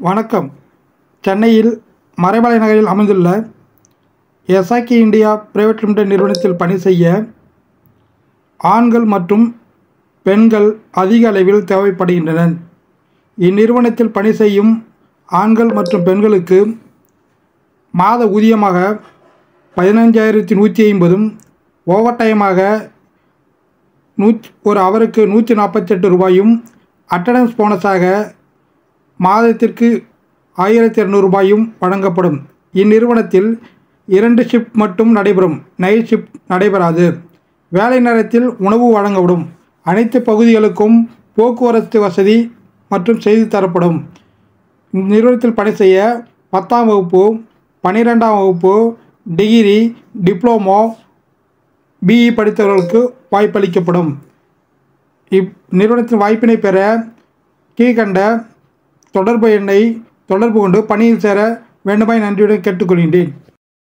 வணக்கம். சென்னையில் மறைமலை நகரில் அமைந்துள்ள எஸ்ஆர்கே இந்தியா பிரைவேட் லிமிடெட் நிறுவனத்தில் பணி செய்ய ஆண்கள் மற்றும் பெண்கள் அதிக அளவில் தேவைப்படுகின்றனர். இந்நிறுவனத்தில் பணி செய்யும் ஆண்கள் மற்றும் பெண்களுக்கு மாத ஊதியமாக 15,150 ஓவர் டைமாக ஒரு அவருக்கு 148 ரூபாயும், அட்டண்டன்ஸ் போனஸாக மாதத்திற்கு 1,200 ரூபாயும் வழங்கப்படும். இந்நிறுவனத்தில் 2 ஷிஃப்ட் மட்டும் நடைபெறும், நைட் ஷிஃப்ட் நடைபெறாது. வேலை நேரத்தில் உணவு வழங்கப்படும். அனைத்து பகுதிகளுக்கும் போக்குவரத்து வசதி மற்றும் செய்து தரப்படும். இந்நிறுவனத்தில் பணி செய்ய 10ஆம் வகுப்பு, 12ஆம் வகுப்பு, டிகிரி, டிப்ளமோ, பிஇ படித்தவர்களுக்கு வாய்ப்பளிக்கப்படும். இந்நிறுவனத்தின் வாய்ப்பினை பெற கீழ்கண்ட தொடர்பு எண்ணை தொடர்பு கொண்டு பணியில் சேர வேண்டுமாய் நன்றியுடன் கேட்டுக்கொள்கின்றேன்.